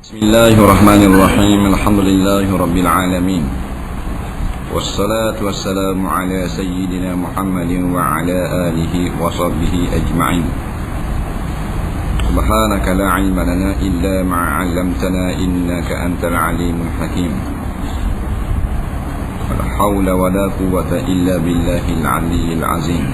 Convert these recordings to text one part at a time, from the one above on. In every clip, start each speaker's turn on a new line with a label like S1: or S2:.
S1: Bismillahirrahmanirrahim. Alhamdulillahirabbil alamin. Wassalatu wassalamu ala sayyidina Muhammadin wa ala alihi wa sahbihi ajma'in. Subhanaka la ilma lana illa ma 'allamtana innaka antal alimul hakim. La haula wa la quwwata illa billahil aliyyil azim.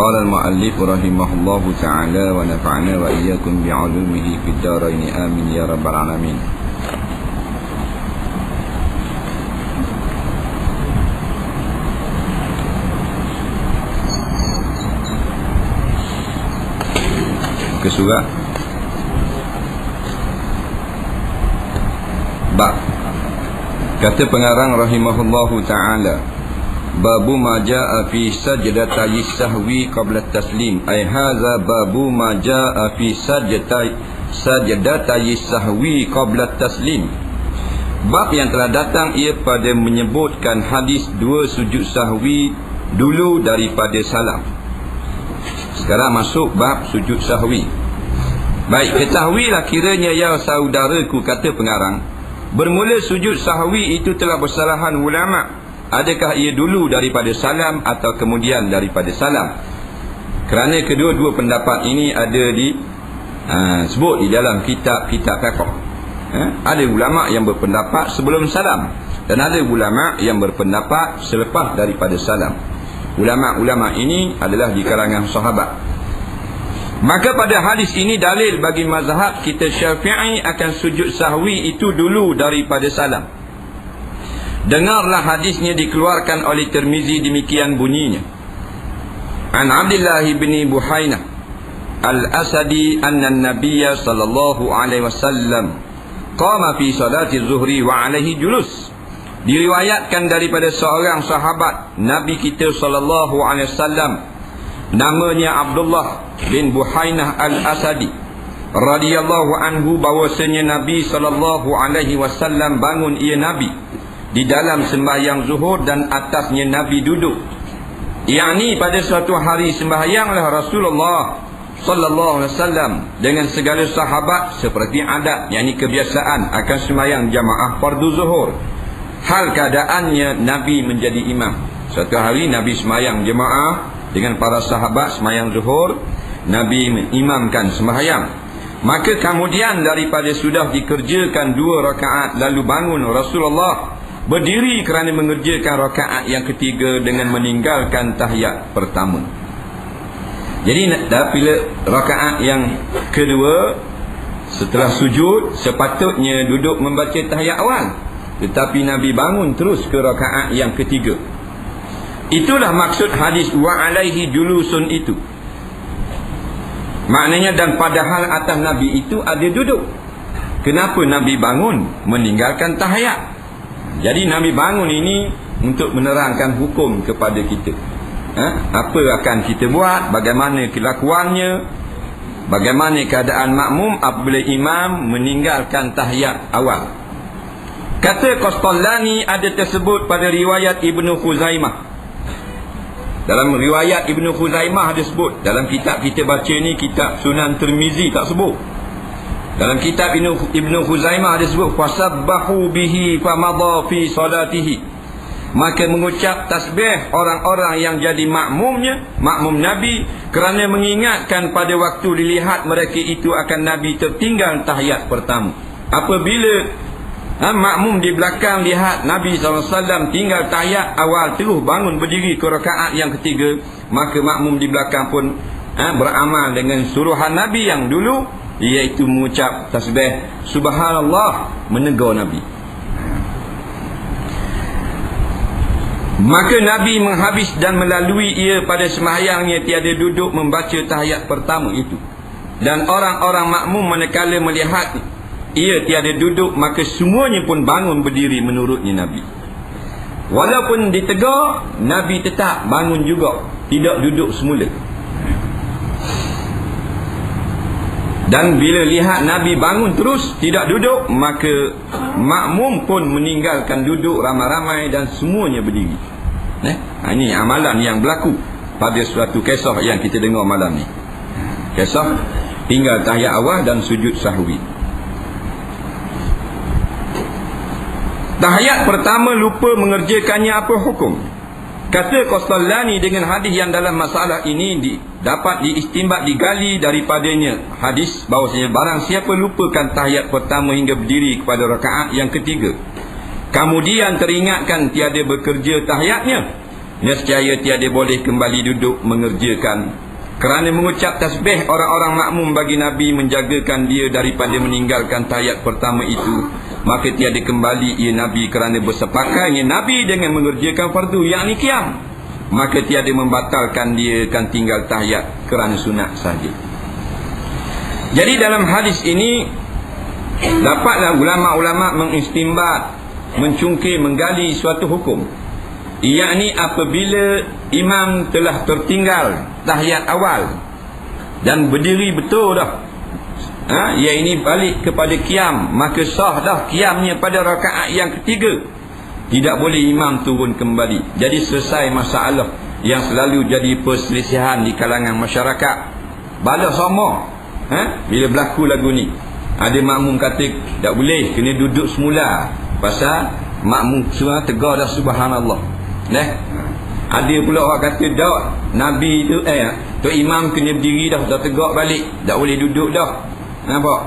S1: قال المؤلف رحمه الله تعالى ونفعنا وإياكم بعلومه في الدارين آمين يا رب العالمين. Kesurat bab, kata pengarang rahimahullahu ta'ala, babu ma jaa fi sajdatay sahwi qabla taslim. Ai hadza babu ma jaa fi sajdatay sahwi qabla taslim. Bab yang telah datang ia pada menyebutkan hadis dua sujud sahwi dulu daripada salam. Sekarang masuk bab sujud sahwi. Baik, ketahuilah kiranya ya saudaraku, kata pengarang, bermula sujud sahwi itu telah bersalahan ulama'. Adakah ia dulu daripada salam atau kemudian daripada salam? Kerana kedua-dua pendapat ini ada sebut di dalam kitab-kitab fiqh. Ada ulama yang berpendapat sebelum salam dan ada ulama yang berpendapat selepas daripada salam. Ulama-ulama ini adalah di kalangan sahabat. Maka pada hadis ini dalil bagi mazhab kita Syafi'i akan sujud sahwi itu dulu daripada salam. Dengarlah hadisnya dikeluarkan oleh Tirmizi, demikian bunyinya. An Abdullah bin Buhainah al-Asadi anna an-nabiyya sallallahu alaihi wasallam qama fi salati zuhri wa alaihi julus. Diriwayatkan daripada seorang sahabat Nabi kita sallallahu alaihi wasallam, namanya Abdullah bin Buhainah al-Asadi radhiyallahu anhu, bahwasanya Nabi sallallahu alaihi wasallam bangun ia Nabi di dalam sembahyang zuhur dan atasnya Nabi duduk. Yakni pada suatu hari sembahyanglah Rasulullah sallallahu alaihi wasallam dengan segala sahabat seperti adat, yakni kebiasaan akan sembahyang jamaah fardu zuhur. Hal keadaannya Nabi menjadi imam. Suatu hari Nabi sembahyang jamaah dengan para sahabat sembahyang zuhur, Nabi mengimamkan sembahyang. Maka kemudian daripada sudah dikerjakan 2 rakaat lalu bangun Rasulullah berdiri kerana mengerjakan rakaat yang ketiga dengan meninggalkan tahiyat pertama. Jadi bila rakaat yang kedua setelah sujud sepatutnya duduk membaca tahiyat awal, tetapi Nabi bangun terus ke rakaat yang ketiga. Itulah maksud hadis wa alaihi julusun itu. Maknanya dan padahal atas Nabi itu ada duduk. Kenapa Nabi bangun meninggalkan tahiyat? Jadi Nabi bangun ini untuk menerangkan hukum kepada kita. Apa akan kita buat, bagaimana kelakuannya, bagaimana keadaan makmum apabila imam meninggalkan tahiyat awal. Kata Qastallani ada tersebut pada riwayat Ibnu Khuzaimah. Dalam riwayat Ibnu Khuzaimah ada sebut. Dalam kitab kita baca ni, kitab Sunan Tirmizi tak sebut. Dalam kitab Ibnu Khuzaimah ada sebut fasabbahu bihi famadha fi salatihi. Maka mengucap tasbih orang-orang yang jadi makmumnya, makmum Nabi, kerana mengingatkan pada waktu dilihat mereka itu akan Nabi tertinggal tahiyat pertama. Apabila makmum di belakang lihat Nabi SAW tinggal tahiyat awal terus bangun berdiri ke rakaat yang ketiga, maka makmum di belakang pun beramal dengan suruhan Nabi yang dulu, iaitu mengucap tasbih subhanallah, menegur Nabi. Maka Nabi menghabis dan melalui ia pada sembahyangnya tiada duduk membaca tahiyat pertama itu. Dan orang-orang makmum manakala melihat ia tiada duduk, maka semuanya pun bangun berdiri menurutnya Nabi. Walaupun ditegur, Nabi tetap bangun juga, tidak duduk semula. Dan bila lihat Nabi bangun terus tidak duduk, maka makmum pun meninggalkan duduk ramai-ramai dan semuanya berdiri. Ini amalan yang berlaku pada suatu kisah yang kita dengar malam ni. Kisah tinggal tahiyat awal dan sujud sahwi. Tahiyat pertama lupa mengerjakannya, apa hukum? Kata Qastallani dengan hadis yang dalam masalah ini dapat diistinbat, digali daripadanya hadis bahawasanya barang siapa lupakan tahiyat pertama hingga berdiri kepada rakaat yang ketiga, kemudian teringatkan tiada bekerja tahiyatnya, nescaya tiada boleh kembali duduk mengerjakan. Kerana mengucap tasbih orang-orang makmum bagi Nabi menjagakan dia daripada meninggalkan tahiyat pertama itu, maka tiada kembali ia Nabi kerana bersepakatnya Nabi dengan mengerjakan fardu yakni qiyam, maka tiada membatalkan dia kan tinggal tahiyat kerana sunat saja. Jadi dalam hadis ini dapatlah ulama-ulama mengistinbat, mencungkir, menggali suatu hukum, yakni apabila imam telah tertinggal tahiyat awal dan berdiri betul dah, ia ini balik kepada qiyam, maka sah dah qiyamnya pada rakaat yang ketiga. Tidak boleh imam turun kembali. Jadi selesai masalah yang selalu jadi perselisihan di kalangan masyarakat. Bala sama bila berlaku lagu ni, ada makmum kata tak boleh, kena duduk semula, pasal makmum semua tegar dah subhanallah. Ada pula orang kata dak, Nabi tu tu imam kena berdiri dah tegak balik, tak boleh duduk dah. Nampak?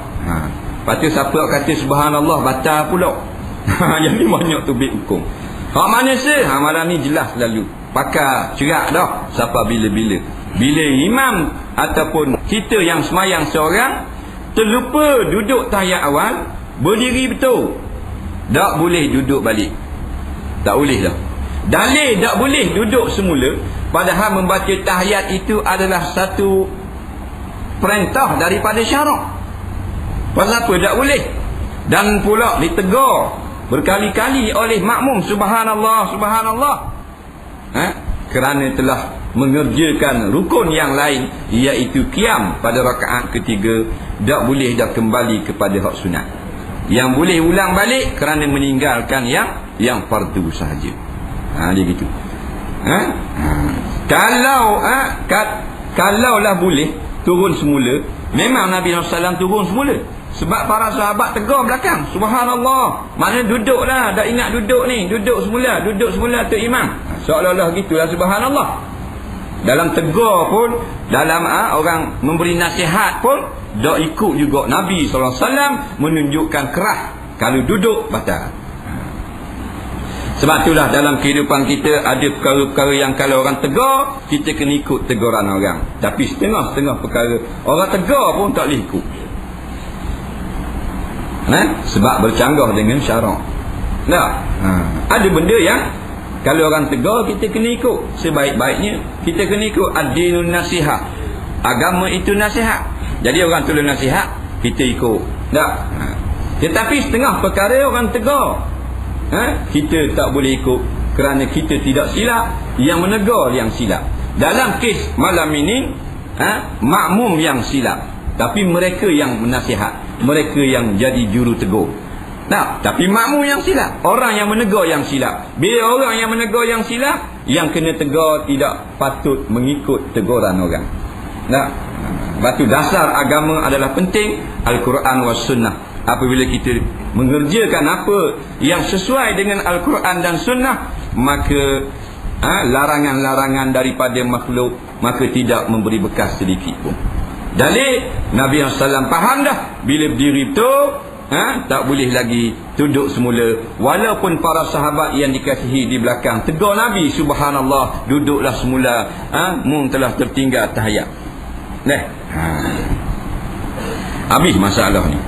S1: Lepas tu siapa kata subhanallah batal pula. Jadi banyak tu hukum. Hak mana sih? Malam ni jelas lalu pakar cerak dah siapa bila-bila. Bila imam ataupun kita yang semayang seorang terlupa duduk tahiyat awal, berdiri betul, tak boleh duduk balik. Tak boleh dah. Dalil tak boleh duduk semula, padahal membaca tahiyat itu adalah satu perintah daripada syarak. Pasal apa tak boleh? Dan pula ditegur berkali-kali oleh makmum, subhanallah, subhanallah, kerana telah mengerjakan rukun yang lain, iaitu qiyam pada rakaat ketiga. Tak boleh dah kembali kepada hak sunat. Yang boleh ulang balik kerana meninggalkan yang fardu sahaja. Dia gitu. Kalaulah boleh turun semula, memang Nabi SAW turun semula. Sebab para sahabat tegar belakang, subhanallah, mana duduklah, dah ingat duduk ni, duduk semula tu imam. Seolah-olah gitulah subhanallah. Dalam tegar pun, dalam orang memberi nasihat pun, dah ikut juga Nabi SAW menunjukkan kerah kalau duduk batal. Sebab itulah dalam kehidupan kita ada perkara-perkara yang kalau orang tegar, kita kena ikut teguran orang. Tapi setengah-setengah perkara orang tegar pun tak boleh ikut. Sebab bercanggah dengan syarak. Ada benda yang kalau orang tegar kita kena ikut. Sebaik-baiknya kita kena ikut ad-dinun nasihat. Agama itu nasihat. Jadi orang tulis nasihat, kita ikut. Tetapi setengah perkara orang tegar, kita tak boleh ikut kerana kita tidak silap, yang menegur yang silap. Dalam kes malam ini, makmum yang silap, tapi mereka yang menasihat, mereka yang jadi juru tegur. Tapi makmum yang silap, orang yang menegur yang silap. Bila orang yang menegur yang silap, yang kena tegur tidak patut mengikut teguran orang. Batu dasar agama adalah penting, Al-Quran was sunnah. Apabila kita mengerjakan apa yang sesuai dengan Al-Quran dan sunnah, maka larangan-larangan daripada makhluk maka tidak memberi bekas sedikit pun. Dalil Nabi SAW faham dah, bila berdiri betul, tak boleh lagi duduk semula. Walaupun para sahabat yang dikasihi di belakang tegur Nabi, subhanallah, duduklah semula, mung telah tertinggal tahiyat. Habis masalah ni.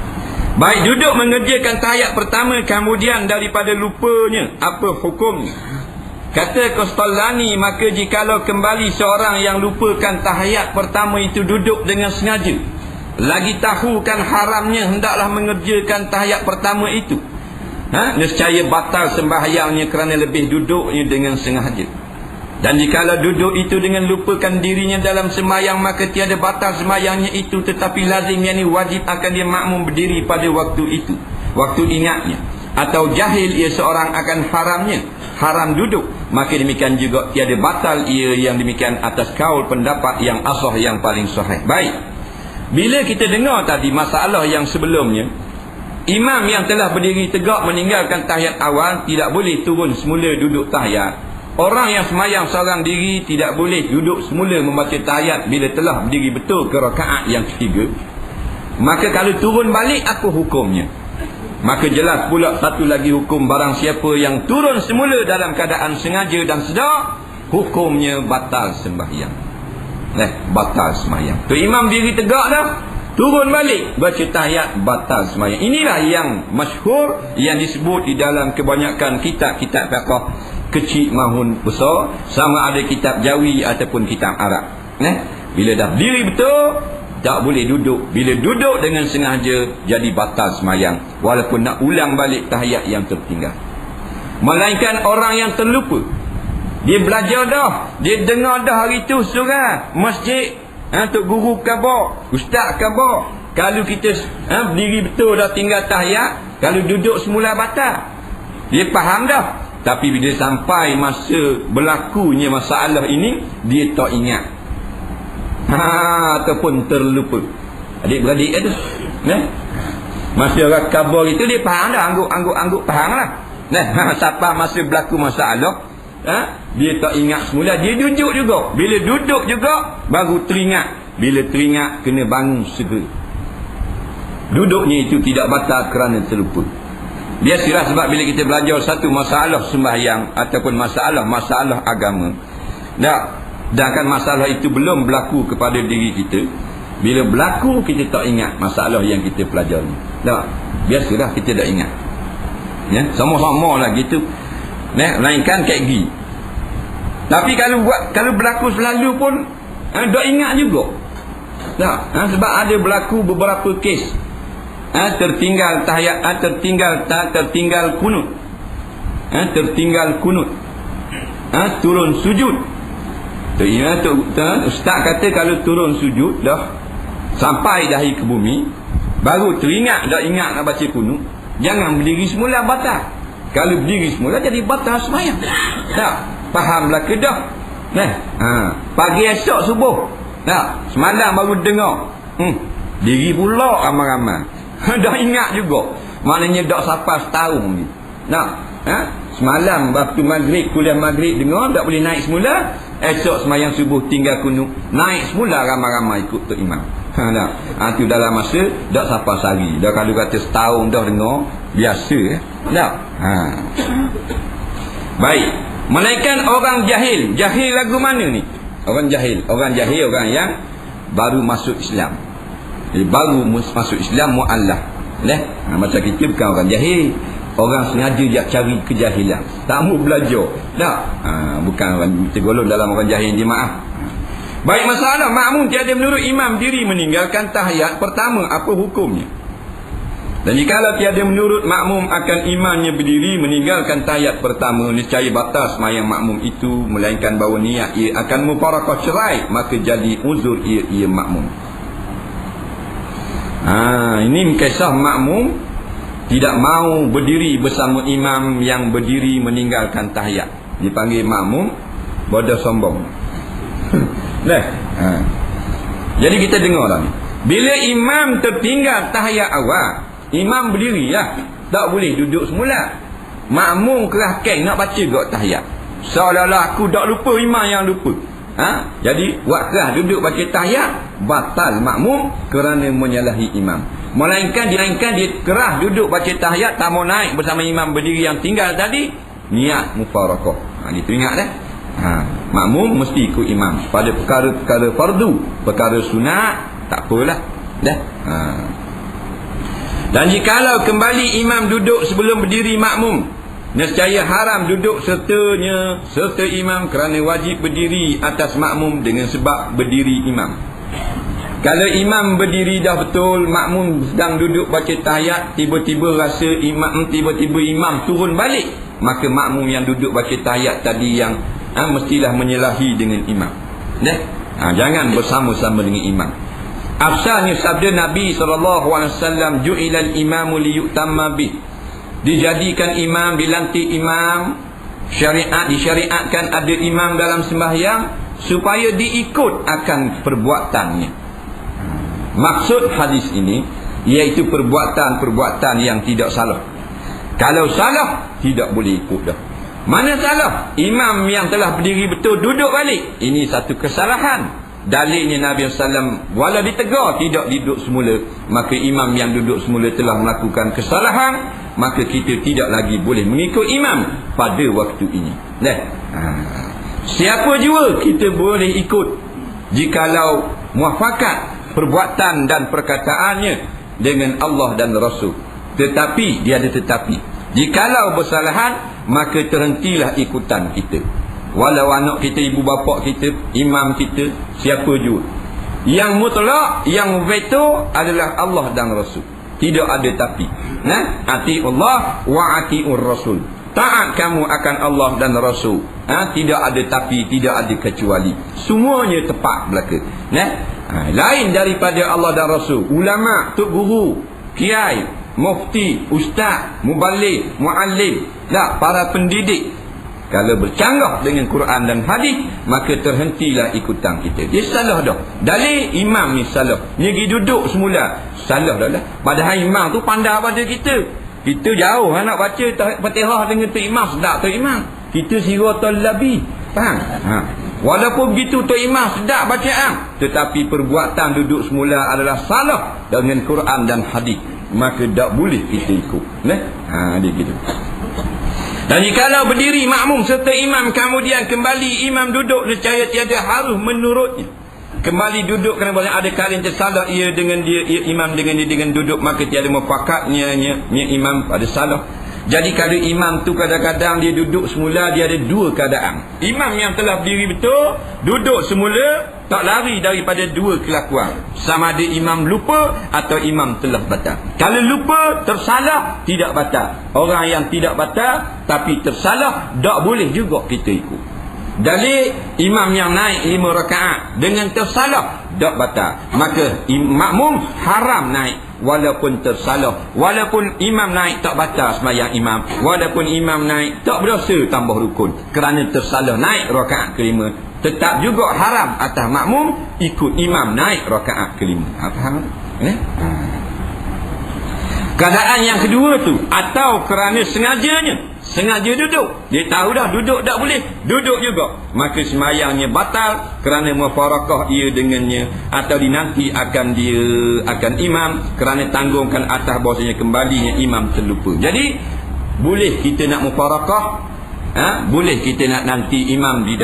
S1: Baik, duduk mengerjakan tahiyat pertama kemudian daripada lupanya, apa hukumnya? Kata Qastallani, maka jikalau kembali seorang yang lupakan tahiyat pertama itu duduk dengan sengaja, lagi tahu kan haramnya hendaklah mengerjakan tahiyat pertama itu, nescaya batal sembahyangnya kerana lebih duduknya dengan sengaja. Dan jikalau duduk itu dengan lupakan dirinya dalam sembahyang, maka tiada batal sembahyangnya itu, tetapi lazim, yakni wajib akan dia makmum berdiri pada waktu itu, waktu ingatnya. Atau jahil ia seorang akan haramnya, haram duduk, maka demikian juga tiada batal ia yang demikian atas kaul pendapat yang asah yang paling sahih. Baik, bila kita dengar tadi masalah yang sebelumnya, imam yang telah berdiri tegak meninggalkan tahiyat awal tidak boleh turun semula duduk tahiyat. Orang yang semayang seorang diri tidak boleh duduk semula membaca tahiyat bila telah berdiri betul ke rakaat yang ketiga. Maka kalau turun balik, apa hukumnya? Maka jelas pula satu lagi hukum, barang siapa yang turun semula dalam keadaan sengaja dan sedar, hukumnya batal sembahyang. Batal sembahyang. Tu imam diri tegak dah, turun balik baca tahiyat, batal sembahyang. Inilah yang masyhur, yang disebut di dalam kebanyakan kitab-kitab fiqh, kecil mahun besar, sama ada kitab Jawi ataupun kitab Arab. Bila dah diri betul, tak boleh duduk. Bila duduk dengan sengaja, jadi batal sembahyang, walaupun nak ulang balik tahiyat yang tertinggal. Melainkan orang yang terlupa, dia belajar dah, dia dengar dah hari tu surah masjid, Tok Guru khabar, Ustaz khabar, kalau kita berdiri betul dah tinggal tahiyat, kalau duduk semula batal. Dia faham dah, tapi bila sampai masa berlakunya masalah ini, dia tak ingat, ataupun terlupa. Adik-beradik itu masa orang khabar itu, dia faham dah, angguk faham lah. Sampai masa berlaku masalah, dia tak ingat semula, dia duduk juga. Bila duduk juga, baru teringat. Bila teringat, kena bangun segera. Duduknya itu tidak batal kerana terlupa. Biasalah, sebab bila kita belajar satu masalah sembahyang ataupun masalah agama, sedangkan masalah itu belum berlaku kepada diri kita, bila berlaku kita tak ingat masalah yang kita pelajari. Biasalah kita tak ingat. Sama-sama lah gitu. Melainkan kayak gini. Tapi kalau berlaku selalu pun tak ingat juga. Sebab ada berlaku beberapa kes, tertinggal tahiyat, tertinggal kunut, turun sujud. Ustaz kata kalau turun sujud dah sampai dahi ke bumi, baru teringat dah ingat nak baca kunut, jangan berdiri semula, batal. Kalau berdiri semula jadi batal sembahyang. Fahamlah ke dah? Pagi esok subuh, semalam baru dengar, diri pula ramai-ramai. Dah ingat juga. Maknanya dah sampai setahun ni. Semalam waktu maghrib, kuliah maghrib dengar, tak boleh naik semula. Esok sembahyang subuh tinggal kunut, naik semula ramai-ramai ikut Tok Imam. Itu dalam masa dah sampai sehari. Dah kalau kata setahun dah dengar, biasa. Baik. Melainkan orang jahil. Jahil lagu mana ni? Orang jahil, orang yang baru masuk Islam. Jadi baru masuk Islam, mu'allaf. Macam kita bukan orang jahil, orang sengaja dia cari kejahilan, tak mau belajar. Bukan orang tergolong dalam orang jahil jemaah. Baik, masalah makmum tiada menurut imam diri meninggalkan tahiyat pertama, apa hukumnya? Dan jikalau tiada menurut makmum akan imamnya berdiri meninggalkan tahiyat pertama, niscaya batal sembahyang makmum itu, melainkan bahawa niat ia akan mufarakah cerai, maka jadi uzur ia makmum. Ini kisah makmum tidak mau berdiri bersama imam yang berdiri meninggalkan tahiyat. Dipanggil makmum bodoh sombong. Jadi kita dengar lah ni. Bila imam tertinggal tahiyat awal, imam berdiri lah, tak boleh duduk semula. Makmum kerahkan nak baca gak tahiyat, seolah-olah aku tak lupa, imam yang lupa. Jadi buat kerah duduk baca tahiyat, batal makmum kerana menyalahi imam. Melainkan dia kerah duduk baca tahiyat, tak mau naik bersama imam berdiri yang tinggal tadi, niat mufarakah. Itu ingat dah. Makmum mesti ikut imam pada perkara-perkara fardu, perkara sunat tak apalah dah. Dan jikalau kembali imam duduk sebelum berdiri makmum, nescaya haram duduk serta imam, kerana wajib berdiri atas makmum dengan sebab berdiri imam. Kalau imam berdiri dah betul, makmum sedang duduk baca tahiyat, tiba-tiba rasa imam turun balik, maka makmum yang duduk baca tahiyat tadi yang mestilah menyalahi dengan imam. Jangan bersama-sama dengan imam. Asalnya sabda Nabi SAW, ju'ilal imamu liyutamma bih, dijadikan imam, dilantik imam, disyariatkan ada imam dalam sembahyang supaya diikut akan perbuatannya. Maksud hadis ini iaitu perbuatan-perbuatan yang tidak salah. Kalau salah, tidak boleh ikut dah. Mana salah? Imam yang telah berdiri betul duduk balik, ini satu kesalahan. Dalilnya Nabi SAW walau ditegur tidak duduk semula, maka imam yang duduk semula telah melakukan kesalahan, maka kita tidak lagi boleh mengikut imam pada waktu ini. Siapa jua kita boleh ikut jikalau muafakat perbuatan dan perkataannya dengan Allah dan Rasul. Tetapi dia ada tetapi, jikalau bersalahan, maka terhentilah ikutan kita. Walau anak kita, ibu bapa kita, imam kita, siapa juga. Yang mutlak, yang veto adalah Allah dan Rasul. Tidak ada tapi. Ati Allah wa atiur Rasul. Taat kamu akan Allah dan Rasul. Tidak ada tapi, tidak ada kecuali. Semuanya tepat belaka. Lain daripada Allah dan Rasul. Ulama, tok guru, kiai, mufti, ustaz, muballigh, muallim, para pendidik, kalau bercanggah dengan Quran dan hadis, maka terhentilah ikutan kita. Dia salah dah. Dalil imam ni salah. Dia pergi duduk semula, salah dah lah. Padahal imam tu pandai pada kita. Kita jauh nak baca Fatihah dengan tu imam, sedap tu imam. Kita siratal labi. Faham? Walaupun begitu tu imam sedap bacaan, tetapi perbuatan duduk semula adalah salah dengan Quran dan hadis, maka tak boleh kita ikut. Dia gitu. Dan jikalau berdiri makmum serta imam, kemudian kembali imam duduk, nescaya tiada harus menurutnya. Kembali duduk kerana boleh ada kali tersalah ia dengan dia, imam dengan dia dengan duduk, maka tiada mufakatnya imam pada salah. Jadi kalau imam tu kadang-kadang dia duduk semula, dia ada dua keadaan. Imam yang telah berdiri betul, duduk semula, tak lari daripada dua kelakuan. Sama ada imam lupa atau imam telah batal. Kalau lupa, tersalah, tidak batal. Orang yang tidak batal tapi tersalah, tak boleh juga kita ikut. Dalil imam yang naik 5 rakaat dengan tersalah, tak batal. Maka makmum haram naik walaupun tersalah. Walaupun imam naik tak batal sembahyang imam. Walaupun imam naik tak berdosa tambah rukun kerana tersalah naik rakaat kelima. Tetap juga haram atas makmum ikut imam naik rakaat kelima. Faham? Keadaan yang kedua tu, atau kerana sengaja duduk, dia tahu dah duduk tak boleh, duduk juga, maka sembahyangnya batal kerana mufarakah ia dengannya, atau dinanti akan imam kerana tanggungkan atas bahasanya kembalinya imam terlupa. Jadi boleh kita nak mufarakah, boleh kita nak nanti imam di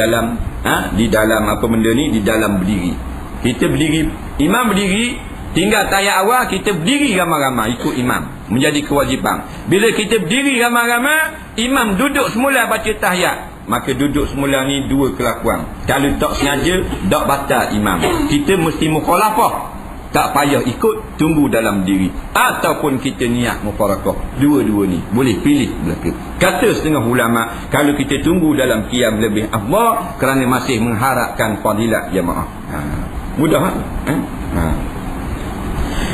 S1: dalam apa benda ni, di dalam berdiri. Kita berdiri, imam berdiri, tinggal tayat awal kita berdiri ramai-ramai ikut imam, menjadi kewajipan. Bila kita berdiri ramai-ramai, imam duduk semula baca tahiyat, maka duduk semula ni dua kelakuan. Kalau tak sengaja, tak batal imam. Kita mesti mukhalafah, tak payah ikut, tunggu dalam diri. Ataupun kita niat mufarakah. Dua-dua ni boleh pilih belaka. Kata setengah ulama, kalau kita tunggu dalam qiyam lebih afdal kerana masih mengharapkan fadilat jemaah. Mudah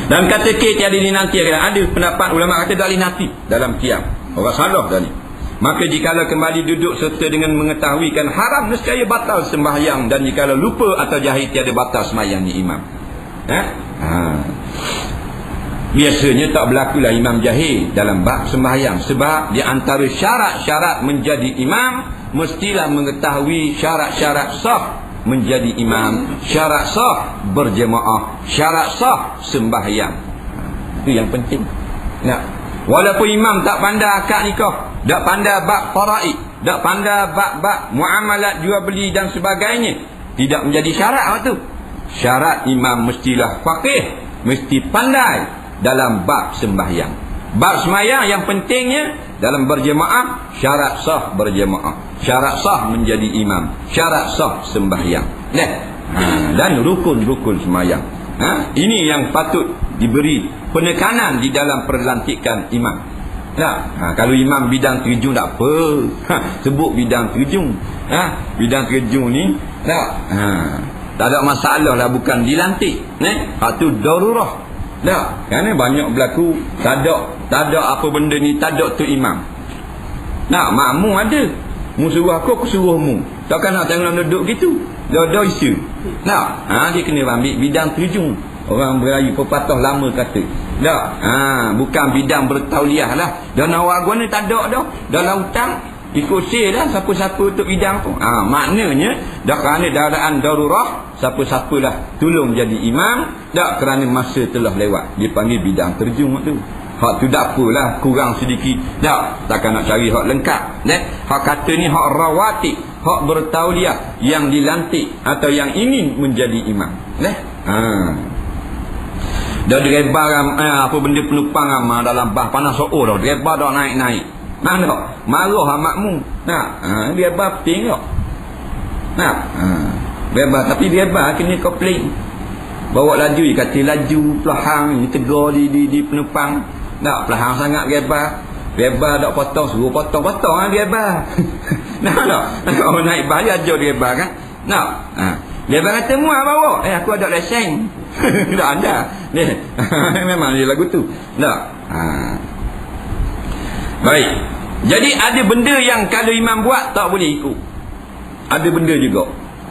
S1: Dan kata K tiada dinanti, ada pendapat ulama kata tak boleh nanti dalam qiyam. Orang salah dah ni. Maka jikalau kembali duduk serta dengan mengetahuikan haram, nescaya batal sembahyang. Dan jikalau lupa atau jahil, tiada batal sembahyangnya imam. Biasanya tak berlakulah imam jahil dalam bab sembahyang, sebab di antara syarat-syarat menjadi imam mestilah mengetahui syarat-syarat sah menjadi imam, syarat sah berjemaah, syarat sah sembahyang. Itu yang penting. Walaupun imam tak pandai akad nikah, tak pandai bab faraid, tak pandai bab muamalat jual beli dan sebagainya, tidak menjadi syarat waktu. Syarat imam mestilah faqih, mesti pandai dalam bab sembahyang. Bab sembahyang yang pentingnya dalam berjemaah, syarat sah berjemaah, syarat sah menjadi imam, syarat sah sembahyang, dan rukun-rukun sembahyang. Ini yang patut diberi penekanan di dalam perlantikan imam. Kalau imam bidang terjun tak apa, sebut bidang terjun. Bidang terjun ni tak ada masalah lah, bukan dilantik. Itu darurah. Kerana banyak berlaku tak ada apa benda ni, tak ada tu imam. Makmum ada, mu suruh aku suruh mu, takkan nak tengok duduk gitu. Dah isu. Dia kena ambil bidang terjun. Orang Melayu pepatah lama kata. Tak. Bukan bidang bertauliah lah. Dan awak gua ni tak ada dah. Dalam hutang ikut sel dah siapa-siapa untuk bidang tu. Maknanya dah kerana keadaan darurah, siapa-siapalah tolong jadi imam, tak kerana masa telah lewat. Dia panggil bidang terjun tu. Hak tu tak apalah, kurang sedikit. Takkan nak cari hak lengkap. Hak kata ni hak rawatib, hak bertauliah yang dilantik atau yang ingin menjadi imam. Dah direbar apa benda penumpang ramah dalam bah panas so'o dah. Direbar dah naik-naik. Mana tak? Marah makmum. Direbar penting tak? Direbar. Tapi direbar kena komplain. Bawa laju, kata laju, pelahang, tegur di penumpang. Tak, pelahang sangat direbar. Direbar tak potong, suruh potong-potong direbar. Tak? Orang naik bah dia ajar direbar kan? Tak? Direbar kata muat bawa. Aku ada lesen. Tak ada. Memang dia lagu tu. Tak. Baik. Jadi ada benda yang kalau imam buat tak boleh ikut. Ada benda juga.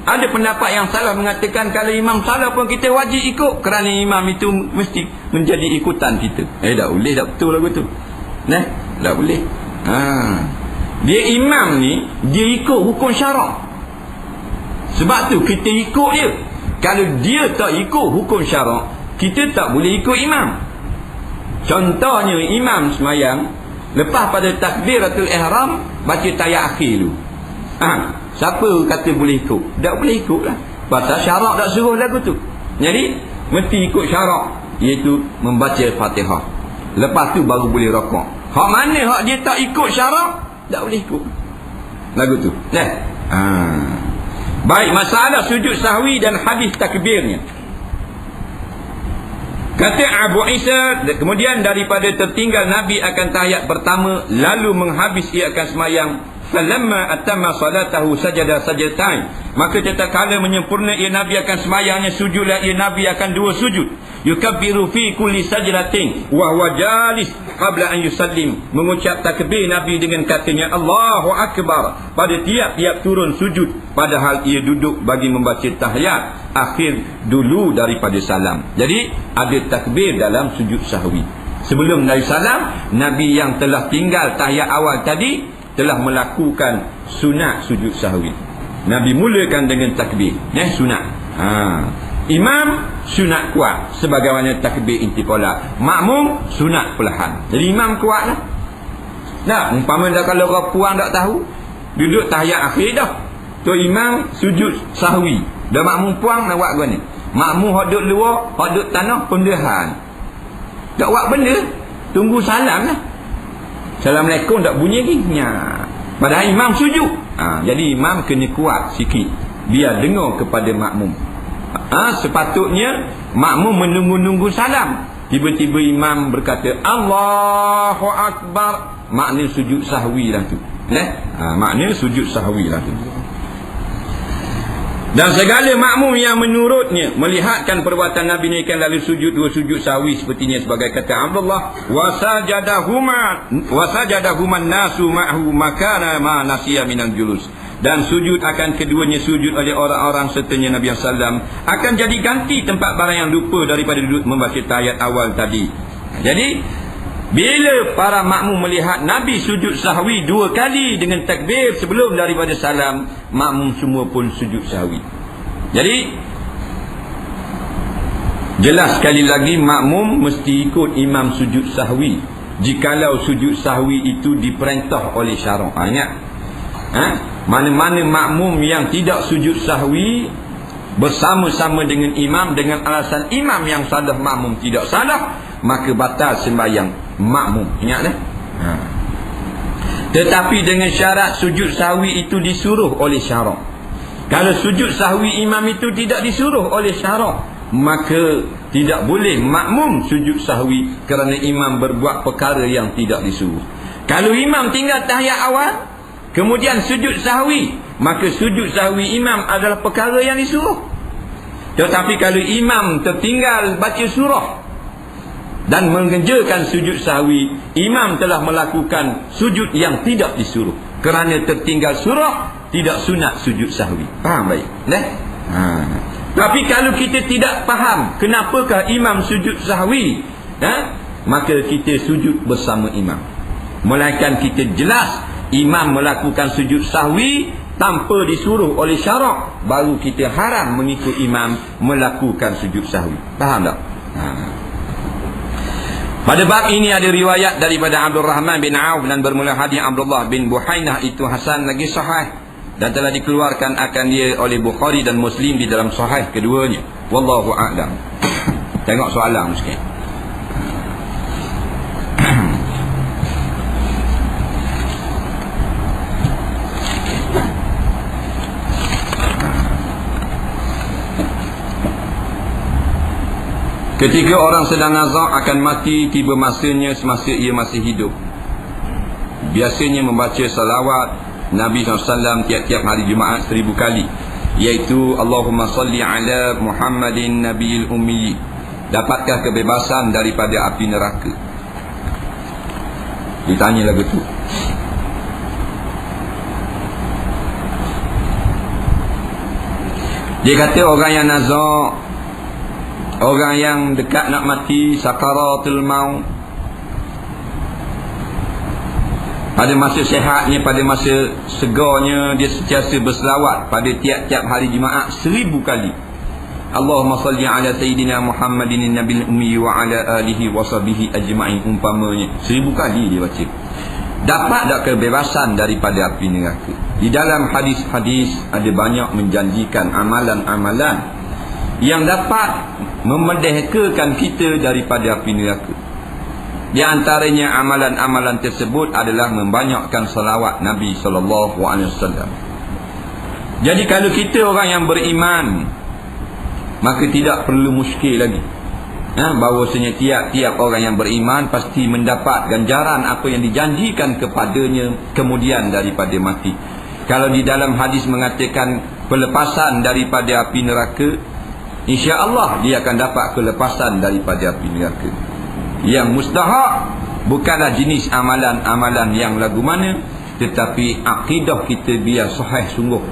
S1: Ada pendapat yang salah mengatakan kalau imam salah pun kita wajib ikut kerana imam itu mesti menjadi ikutan kita. Tak boleh, tak betul lagu tu. Tak boleh. Dia imam ni dia ikut hukum syarak. Sebab tu kita ikut dia. Kalau dia tak ikut hukum syarak, kita tak boleh ikut imam. Contohnya imam semayang, lepas pada takbiratul ihram baca tayat akhir dulu. Siapa kata boleh ikut? Tak boleh ikut lah. Pasal syarak tak suruh lagu tu. Jadi mesti ikut syarak, iaitu membaca Fatihah. Lepas tu baru boleh rokok. Hak mana hak dia tak ikut syarak, tak boleh ikut lagu tu. Baik, masalah sujud sahwi dan hadis takbirnya. Kata Abu Isa, kemudian daripada tertinggal Nabi akan tahiyat pertama, lalu menghabis ia akan semayang. Falamma atamma salatahu sajada sajdatain. Maka tatkala menyempurna ia Nabi akan semayangnya, sujudlah ia Nabi akan 2 sujud. Yukabbiru fi kulli sajdatin wa huwa jalis qabla an yusallim. Mengucap takbir Nabi dengan katanya Allahu akbar pada tiap-tiap turun sujud, padahal ia duduk bagi membaca tahiyat akhir dulu daripada salam. Jadi ada takbir dalam sujud sahwi. Sebelum Nabi salam, Nabi yang telah tinggal tahiyat awal tadi telah melakukan sunat sujud sahwi. Nabi mulakan dengan takbir, sunat. Imam sunat kuat sebagaimana takbir intiqalah. Makmum sunat perlahan. Jadi imam kuatlah. Umpama dah kalau orang puang tak tahu, duduk tahiyat akhir dah. Tu imam sujud sahwi. Dah makmum puang nak buat gini. Makmum hok duduk luar, hok duduk tanah pendehan. Tak buat benda, tunggu salam lah. Assalamualaikum tak bunyi lagi. Padahal imam sujud. Jadi imam kena kuat sikit biar dengar kepada makmum. Sepatutnya makmum menunggu-nunggu salam. Tiba-tiba imam berkata Allahu akbar, makna sujud sahwi lah tu. Makna sujud sahwi lah tu. Dan segala makmum yang menurutnya melihatkan perbuatan Nabi ni kan lalu sujud 2 sujud sahwi sepertinya sebagai kata Abdullah wasajadahuman nasu ma'hu makana ma nasiya minal julus. Dan sujud akan keduanya sujud oleh orang-orang sertanya Nabi SAW akan jadi ganti tempat barang yang lupa daripada duduk membaca tahiyat awal tadi. Jadi bila para makmum melihat Nabi sujud sahwi 2 kali dengan takbir sebelum daripada salam, makmum semua pun sujud sahwi. Jadi jelas sekali lagi makmum mesti ikut imam sujud sahwi jikalau sujud sahwi itu diperintah oleh syarak. Ingat, mana-mana makmum yang tidak sujud sahwi bersama-sama dengan imam dengan alasan imam yang salah makmum tidak salah, maka batal sembahyang makmum. Ingat tetapi dengan syarat sujud sahwi itu disuruh oleh syarak. Kalau sujud sahwi imam itu tidak disuruh oleh syarak, maka tidak boleh makmum sujud sahwi kerana imam berbuat perkara yang tidak disuruh. Kalau imam tinggal tahiyat awal kemudian sujud sahwi, maka sujud sahwi imam adalah perkara yang disuruh. Tetapi kalau imam tertinggal baca surah dan mengerjakan sujud sahwi, imam telah melakukan sujud yang tidak disuruh. Kerana tertinggal surah, tidak sunat sujud sahwi. Faham baik? Tapi kalau kita tidak faham kenapakah imam sujud sahwi, maka kita sujud bersama imam. Melainkan kita jelas imam melakukan sujud sahwi tanpa disuruh oleh syarak, baru kita haram mengikut imam melakukan sujud sahwi. Faham tak? Pada bab ini ada riwayat daripada Abdul Rahman bin Auf dan bermula hadis Abdullah bin Buhainah, itu hasan lagi sahih, dan telah dikeluarkan akan dia oleh Bukhari dan Muslim di dalam sahih keduanya. Wallahu a'lam. Tengok soalan sikit. Ketika orang sedang nazak akan mati, tiba masanya semasa ia masih hidup. Biasanya membaca salawat Nabi SAW tiap-tiap hari Jumaat 1000 kali, iaitu Allahumma salli ala Muhammadin Nabiyil Ummi. Dapatkah kebebasan daripada api neraka? Ditanya lagu tu. Dia kata orang yang nazak, orang yang dekat nak mati, sakaratul maut, pada masa sihatnya, pada masa segarnya, dia sentiasa berselawat pada tiap-tiap hari Jumaat 1000 kali. Allahumma salli ala Sayyidina Muhammadin Nabil Ummi wa ala alihi wa sahbihi ajma'in, umpamanya 1000 kali dia baca. Dapat tak kebebasan daripada api neraka? Di dalam hadis-hadis ada banyak menjanjikan amalan-amalan yang dapat memerdekakan kita daripada api neraka. Di antaranya amalan-amalan tersebut adalah membanyakkan salawat Nabi SAW. Jadi kalau kita orang yang beriman, maka tidak perlu muskil lagi, bahawasanya tiap-tiap orang yang beriman pasti mendapat ganjaran apa yang dijanjikan kepadanya kemudian daripada mati. Kalau di dalam hadis mengatakan pelepasan daripada api neraka, insya-Allah dia akan dapat kelepasan daripada api neraka. Yang mustahak bukanlah jenis amalan-amalan yang lagu mana, tetapi akidah kita biar sahih sungguh.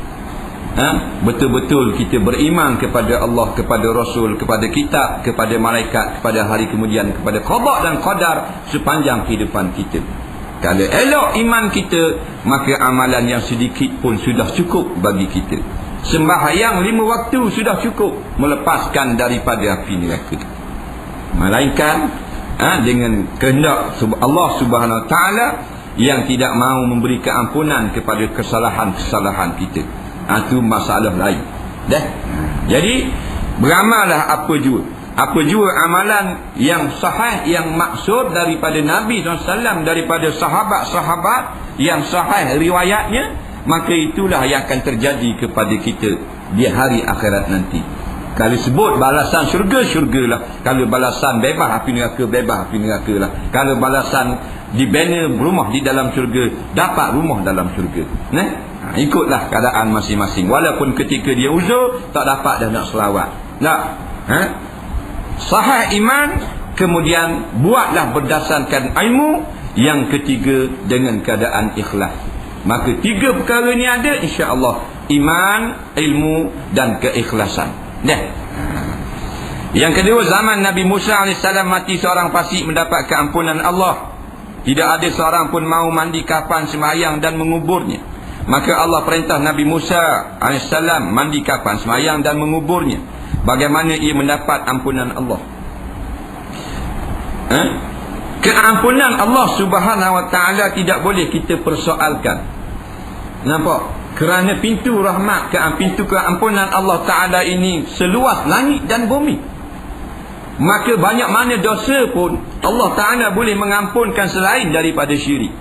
S1: Betul-betul kita beriman kepada Allah, kepada Rasul, kepada kitab, kepada malaikat, kepada hari kemudian, kepada qada dan qadar sepanjang kehidupan kita. Kalau elok iman kita, maka amalan yang sedikit pun sudah cukup bagi kita. Sembahyang 5 waktu sudah cukup melepaskan daripada api neraka. Melainkan dengan kehendak Allah Subhanahu Wa Taala yang tidak mahu memberi keampunan kepada kesalahan-kesalahan kita. Itu masalah lain. Jadi beramallah apa jua amalan yang sahih, yang maksud daripada Nabi SAW, daripada sahabat-sahabat yang sahih riwayatnya, maka itulah yang akan terjadi kepada kita di hari akhirat nanti. Kalau sebut balasan syurga, syurgalah. Kalau balasan bebas api neraka, bebas api neraka lah. Kalau balasan dibina rumah di dalam syurga, dapat rumah dalam syurga. Ikutlah keadaan masing-masing. Walaupun ketika dia uzur, tak dapat dah nak selawat. Sahih iman, kemudian buatlah berdasarkan ilmu. Yang ketiga, dengan keadaan ikhlas. Maka 3 perkara ni ada, insya-Allah: iman, ilmu dan keikhlasan. Yang kedua, zaman Nabi Musa AS mati seorang fasik mendapat keampunan Allah. Tidak ada seorang pun mau mandi kafan, sembahyang dan menguburnya. Maka Allah perintah Nabi Musa AS mandi kafan, sembahyang dan menguburnya. Bagaimana ia mendapat ampunan Allah? Keampunan Allah Subhanahu Wa Taala tidak boleh kita persoalkan. Nampak? Kerana pintu rahmat, pintu keampunan Allah Ta'ala ini seluas langit dan bumi. Maka banyak mana dosa pun Allah Ta'ala boleh mengampunkan selain daripada syirik.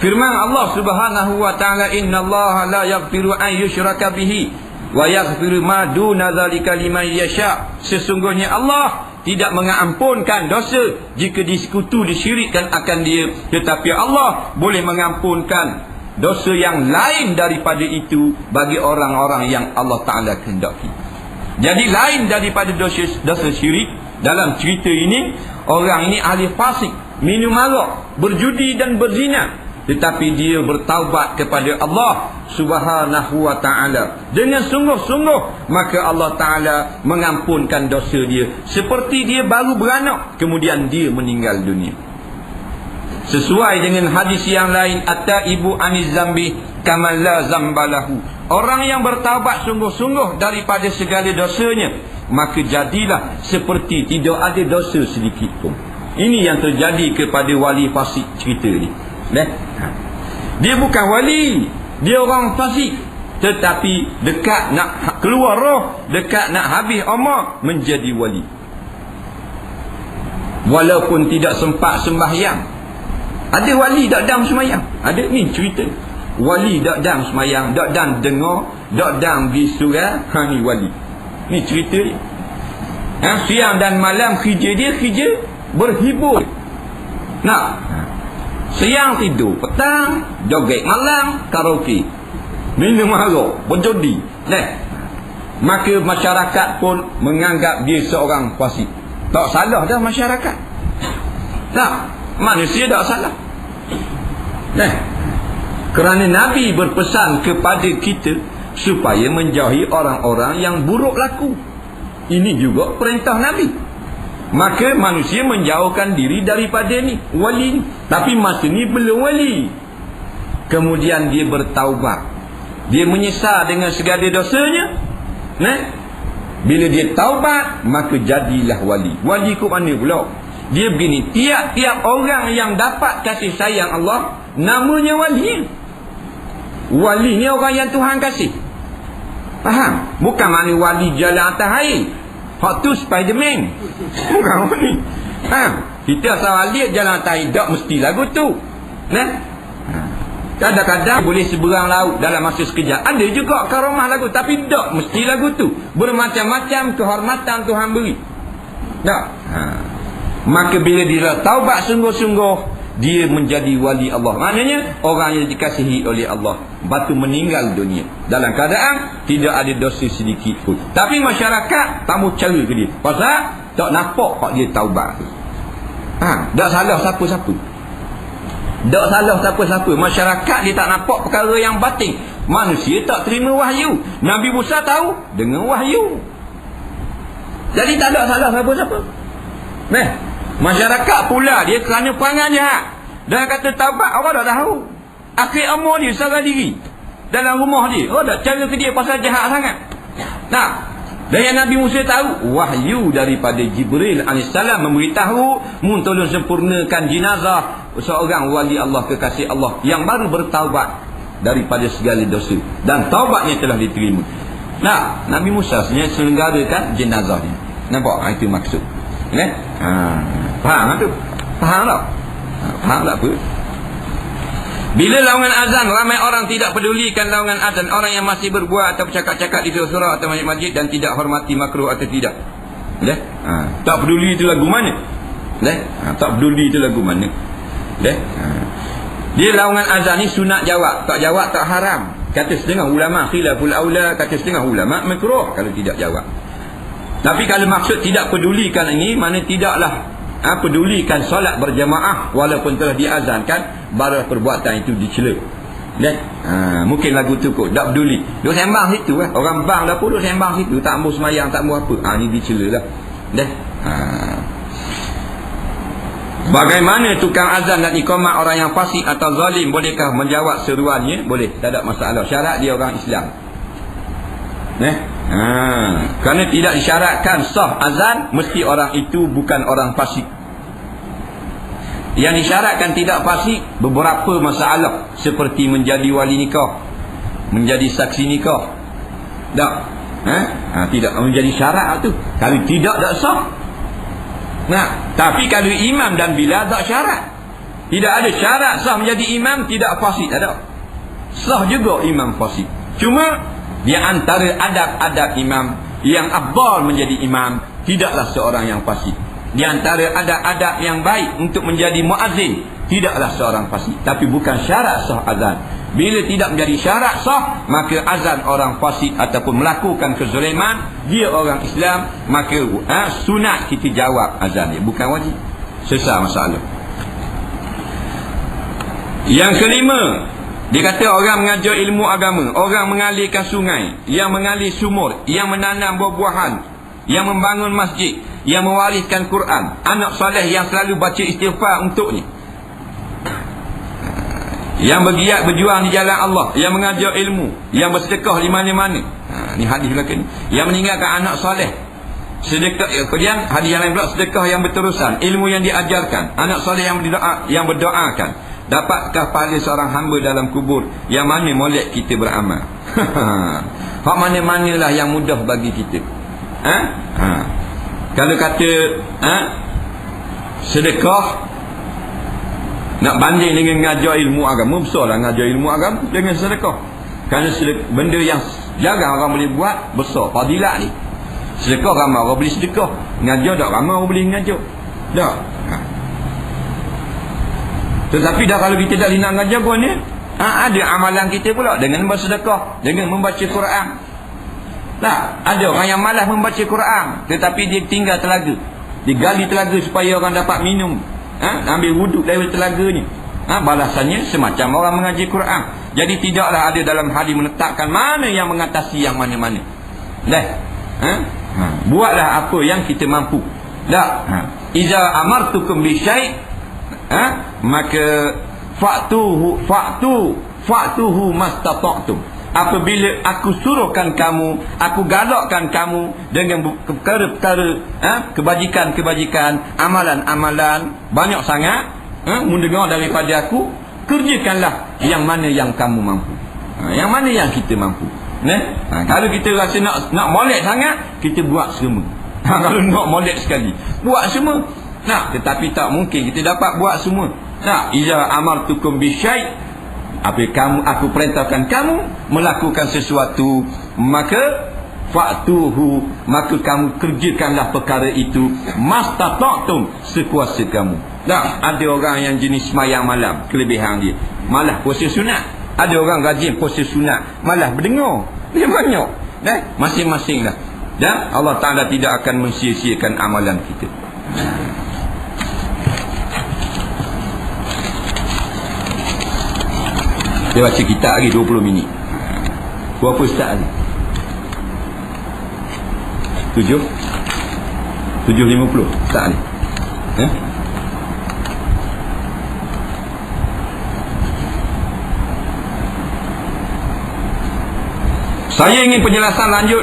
S1: Firman Allah Subhanahu Wa Ta'ala, Inna Allah la yaghfiru an yushraka bihi wa yaghfiru ma duna dzalika liman yasha. Sesungguhnya Allah tidak mengampunkan dosa jika disekutu, disyirikkan akan dia. Tetapi Allah boleh mengampunkan dosa yang lain daripada itu bagi orang-orang yang Allah Ta'ala kehendaki. Jadi lain daripada dosa syirik. Dalam cerita ini, orang ini ahli fasik, minum arak, berjudi dan berzina. tetapi dia bertaubat kepada Allah Subhanahu wa ta'ala dengan sungguh-sungguh, maka Allah Ta'ala mengampunkan dosa dia seperti dia baru beranak kemudian dia meninggal dunia. Sesuai dengan hadis yang lain, at-taibu aniz zambi kama la zambalahu. Orang yang bertaubat sungguh-sungguh daripada segala dosanya, maka jadilah seperti tidak ada dosa sedikit pun. Ini yang terjadi kepada wali fasik cerita ni. Dia bukan wali, dia orang fasik, tetapi dekat nak keluar roh, dekat nak habis umur menjadi wali. Walaupun tidak sempat sembahyang. Ada wali tak dang sembahyang. Ada ni cerita. Wali tak dang sembahyang, tak dang dengar, tak dang pergi surau, ni wali. Ni cerita dia. Siang dan malam kerja dia kerja berhibur. Siang tidur, petang joget, malam karaoke, minum arak, berjudi. Maka masyarakat pun menganggap dia seorang fasik. Tak salah dah masyarakat. Manusia tak salah. Kerana Nabi berpesan kepada kita supaya menjauhi orang-orang yang buruk laku. Ini juga perintah Nabi. Maka manusia menjauhkan diri daripada ni wali ni. Tapi masa ni belum wali. Kemudian dia bertaubat, dia menyesal dengan segala dosanya. Bila dia taubat, maka jadilah wali. Wali ke mana pula? Dia begini, tiap-tiap orang yang dapat kasih sayang Allah, namanya wali. Wali ni orang yang Tuhan kasih. Faham? Bukan mana wali jalan atas air. Hak tu Spiderman. Bukan wali. Kita asal lihat jalan atas air, tak mesti lagu tu. Kadang-kadang boleh seberang laut dalam masa sekejap. Ada juga karamah lagu, tapi tak mesti lagu tu. Bermacam-macam kehormatan Tuhan beri. Tak? Maka bila dia taubat sungguh-sungguh, dia menjadi wali Allah. Maknanya orang yang dikasihi oleh Allah, batu meninggal dunia dalam keadaan tidak ada dosa sedikit pun. Tapi masyarakat tamu cara ke dia, pasal tak nampak hak dia taubat. Tak salah siapa-siapa. Tak salah siapa-siapa. Masyarakat dia tak nampak perkara yang batin. Manusia tak terima wahyu. Nabi Musa tahu dengan wahyu. Jadi tak ada salah siapa-siapa. Masyarakat pula dia kerana perangai jahat dan kata taubat, orang dah tahu akhir umur dia secara diri dalam rumah dia. Tak cara ke dia pasal jahat sangat. Dan yang Nabi Musa tahu, wahyu daripada Jibril AS memberitahu mun tolong sempurnakan jenazah seorang wali Allah, kekasih Allah yang baru bertaubat daripada segala dosa dan taubatnya telah diterima. Nabi Musa sebenarnya selenggarakan jenazahnya. Nampak? Itu maksud. Faham tu? Faham tak? Faham tak apa? Bila laungan azan, ramai orang tidak pedulikan laungan azan. Orang yang masih berbuat atau bercakap-cakap di surau atau masjid dan tidak hormati makruh atau tidak. Tak peduli itu lagu mana? Tak peduli itu lagu mana? Dia laungan azan ni sunat jawab. Tak jawab tak haram. Kata setengah ulama khilaful aula, kata setengah ulama makruh kalau tidak jawab. Tapi kalau maksud tidak pedulikan ini, mana tidaklah pedulikan solat berjamaah walaupun telah diazankan, baru perbuatan itu dicela. Mungkin lagu tu kot, tak peduli. Duk sembang situ orang bang dah pun duk sembang situ, tak ambil semayang, tak ambil apa. Ni dicela lah. Bagaimana tukang azan dan iqamah orang yang fasik atau zalim, bolehkah menjawab seruannya? Boleh, tak ada masalah. Syarat dia orang Islam. Kerana tidak disyaratkan sah azan mesti orang itu bukan orang fasik. Yang disyaratkan tidak fasik beberapa masalah, seperti menjadi wali nikah, menjadi saksi nikah. Tak? Tidak menjadi syarat tu. Kalau tidak tak sah. Tapi kalau imam dan bilal tak syarat. Tidak ada syarat sah menjadi imam tidak fasik, tak ada. Sah juga imam fasik. Cuma di antara adab-adab imam yang afdal menjadi imam, tidaklah seorang yang fasik. Di antara adab-adab yang baik untuk menjadi muazzin, tidaklah seorang fasik. Tapi bukan syarat sah azan. Bila tidak menjadi syarat sah, maka azan orang fasik ataupun melakukan kezaliman, dia orang Islam, maka sunat kita jawab azan dia, bukan wajib. Selesai masalah. Yang kelima, dia kata orang mengajar ilmu agama, orang mengalirkan sungai, yang mengalir sumur, yang menanam buah-buahan, yang membangun masjid, yang mewariskan Quran, anak soleh yang selalu baca istighfar untuknya, yang bergiat berjuang di jalan Allah, yang mengajar ilmu, yang bersedekah di mana-mana. Ni hadis belakang ni. Yang meninggalkan anak soleh, sedekah. Kemudian hadis yang lain pula, sedekah yang berterusan, ilmu yang diajarkan, anak soleh yang berdoakan. Dapatkah pahala seorang hamba dalam kubur? Yang mana molek kita beramal? Hak mana-manalah yang mudah bagi kita. Kalau kata sedekah nak banding dengan ngajar ilmu agama, besarlah ngajar ilmu agama dengan sedekah. Kerana benda yang jarang orang boleh buat, besar fadilat ni. Sedekah ramai orang boleh sedekah, ngajar tak ramai orang boleh ngajar. Tak. Tetapi dah kalau kita dah nak ngajar pun ni, ada amalan kita pula dengan bersedekah, dengan membaca Quran. Tak, ada orang yang malas membaca Quran, tetapi dia tinggal telaga, dia gali telaga supaya orang dapat minum, ambil wuduk dari telaganya. Balasannya semacam orang mengaji Quran. Jadi tidaklah ada dalam hadis menetapkan mana yang mengatasi yang mana-mana. Buatlah apa yang kita mampu. Iza amartukum bi syai', maka fa'tuhu mastata'tum. Apabila aku suruhkan kamu, aku galakkan kamu dengan perkara-perkara, kebajikan-kebajikan, amalan-amalan banyak sangat, mendengar daripada aku, kerjakanlah yang mana yang kamu mampu, yang mana yang kita mampu. Kalau kita rasa nak molek sangat, kita buat semua. Kalau nak molek sekali, buat semua. Tetapi tak mungkin kita dapat buat semua. Iza amartukum bi syai', apabila aku perintahkan kamu melakukan sesuatu, maka fa'tuhu, maka kamu kerjakanlah perkara itu mastata'tum, sekuasa kamu. Ada orang yang jenis sembahyang malam, kelebihan dia malah puasa sunat. Ada orang rajin puasa sunat, malah berdengar. Dia banyak. Masing-masing lah. Dan Allah Ta'ala tidak akan mensia-siakan amalan kita. Dia baca kitab lagi 20 minit. Berapa start ni? 7.50 start ni. Saya ingin penjelasan lanjut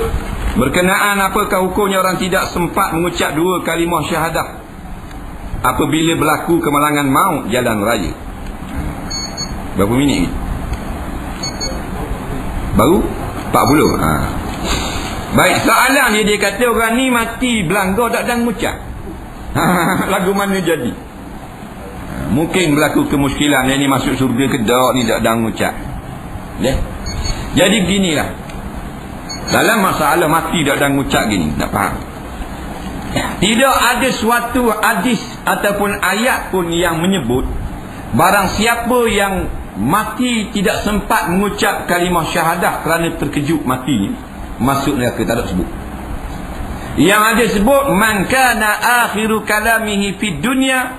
S1: berkenaan apakah hukumnya orang tidak sempat mengucap 2 kalimah syahadah apabila berlaku kemalangan maut jalan raya. Berapa minit ni? Baru 40. Baik, soalan dia kata orang ni mati belanggar tak dan mengucap. Lagu mana jadi? Mungkin berlaku kemuskilan dia ni masuk surga ke tak ni tak dan mengucap. Jadi beginilah, dalam masalah mati tak dan mengucap gini, nak faham? Tidak ada suatu hadis ataupun ayat pun yang menyebut barang siapa yang mati tidak sempat mengucap kalimah syahadah kerana terkejut matinya, masuk neraka. Tak ada sebut. Yang ada sebut, man kana akhiru kalamihi fid dunya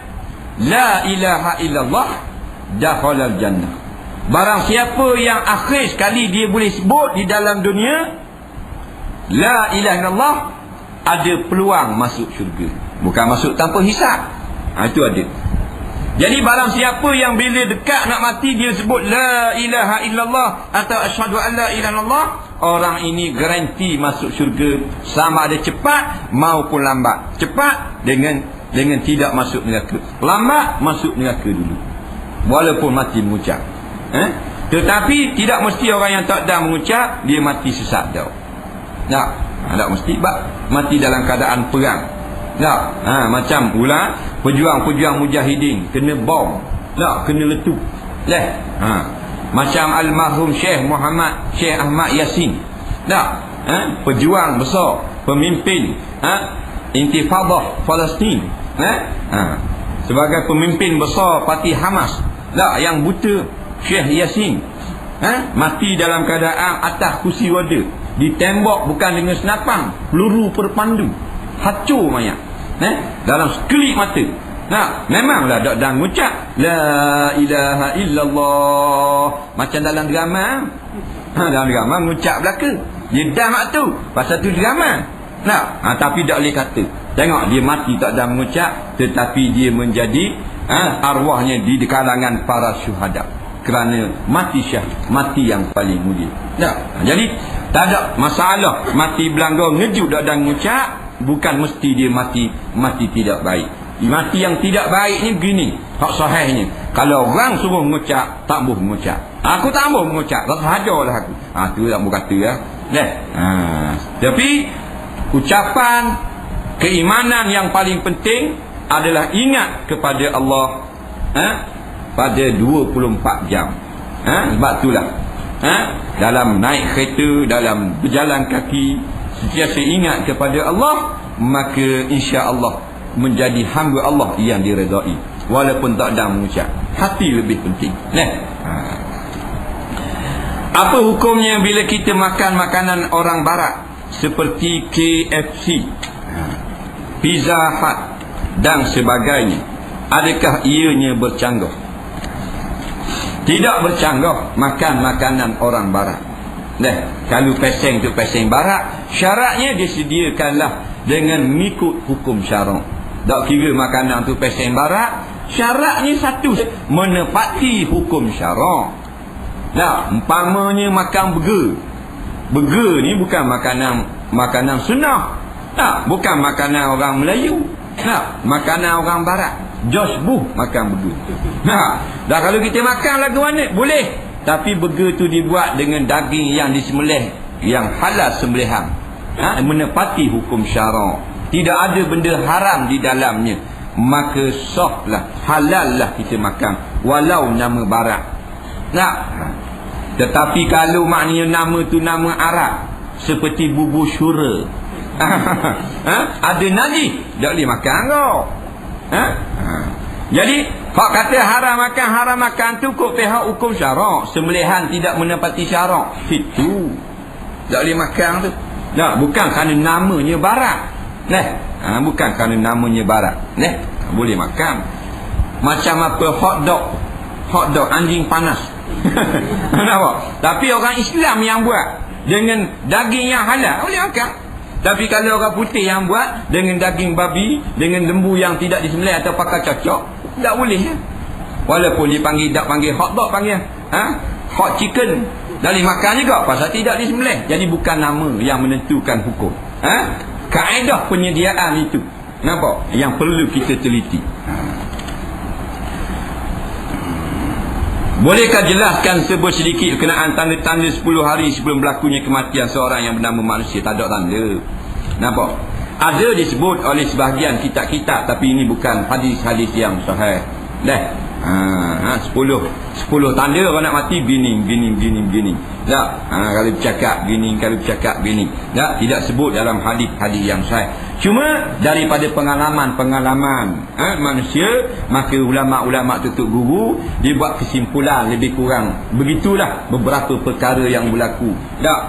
S1: la ilaha illallah dakhalal jannah. Barang siapa yang akhir sekali dia boleh sebut di dalam dunia la ilaha illallah, ada peluang masuk syurga. Bukan masuk tanpa hisab. Itu ada. Jadi barang siapa yang bila dekat nak mati dia sebut la ilaha illallah atau asyhadu an la ilaha illallah, orang ini garanti masuk syurga, sama ada cepat maupun lambat. Cepat dengan tidak masuk neraka, lambat masuk neraka dulu walaupun mati mengucap. Tetapi tidak mesti orang yang tak dah mengucap dia mati sesat tau. Tak mesti. Mati dalam keadaan perang. Macam pula pejuang-pejuang mujahidin kena bom, kena letup. Macam almarhum Syekh Ahmad Yasin. Pejuang besar, pemimpin Intifadah Palestin. Sebagai pemimpin besar parti Hamas. Yang buta Syekh Yasin mati dalam keadaan atas kursi roda, ditembak bukan dengan senapang, peluru perpandu, hancur mayat dalam sekelip mata. Nah, memanglah dak dan ngucap la ilaha illallah macam dalam drama. Dalam drama ngucap belaka. Dia dah mak tu. Pasal tu drama. Nah, tapi tak boleh kata. Tengok dia mati tak ada mengucap, tetapi dia menjadi arwahnya di kalangan para syuhada. Kerana mati syahid, mati yang paling mulia. Nah, jadi tak ada masalah mati belanggar ngejut tak ada mengucap, bukan mesti dia mati tidak baik. Mati yang tidak baik ni begini, hak sahihnya. Kalau orang suruh mengucap, tak boleh mengucap. Aku tak boleh mengucap, tak sahajalah aku. Tu tak boleh kata ya. Tapi ucapan keimanan yang paling penting adalah ingat kepada Allah pada 24 jam. Sebab itulah dalam naik kereta, dalam berjalan kaki, sentiasa ingat kepada Allah, maka insya-Allah menjadi hamba Allah yang diredai walaupun tak ada mengucap. Hati lebih penting. Apa hukumnya bila kita makan makanan orang barat seperti KFC, Pizza Hut dan sebagainya? Adakah ianya bercanggah? Tidak bercanggah makan makanan orang barat. Kalau peseng tu peseng barat, syaratnya disediakanlah dengan mengikut hukum syarak. Tak kira makanan tu peseng barat, syaratnya satu, menepati hukum syarak. Umpamanya makan burger. Burger ni bukan makanan sunnah. Bukan makanan orang Melayu. Makanan orang barat. Josh Buh makan burger. Dah kalau kita makan lagu mana? Boleh. Tapi burger tu dibuat dengan daging yang disembelih, yang halal sembelihan. Menepati hukum syarak. Tidak ada benda haram di dalamnya, maka sahlah, halal lah kita makan walau nama barat. Tetapi kalau maknanya nama tu nama Arab, seperti bubur syura, ada najis, tak boleh makan kau. Jadi hak kata haram makan tu kok pihak hukum syarak, sembelihan tidak menepati syarak, itu tak boleh makan tu. Bukan kerana namanya barat. Bukan kerana namanya barat. Boleh makan. Macam apa hot dog anjing panas. Nampak? Tapi orang Islam yang buat dengan daging yang halal, boleh makan. Tapi kalau orang putih yang buat dengan daging babi, dengan lembu yang tidak disembelih atau pakai cocok, tak boleh. Walaupun dipanggil, tak panggil hot dog, panggil hot chicken, boleh makan juga pasal tidak disembelih. Jadi bukan nama yang menentukan hukum. Kaedah penyediaan itu, nampak, yang perlu kita teliti. Bolehkah jelaskan sedikit berkenaan tanda-tanda 10 hari sebelum berlakunya kematian seorang yang bernama manusia? Tak ada tanda. Nampak? Ada disebut oleh sebahagian kitab-kitab, tapi ini bukan hadis-hadis yang sahih. 10 tanda orang nak mati begini. Tak, kalau bercakap begini, tak, tidak sebut dalam hadis-hadis yang sahih. Cuma daripada pengalaman manusia, maka ulama-ulama tutup guru dia buat kesimpulan lebih kurang begitulah beberapa perkara yang berlaku. Tak,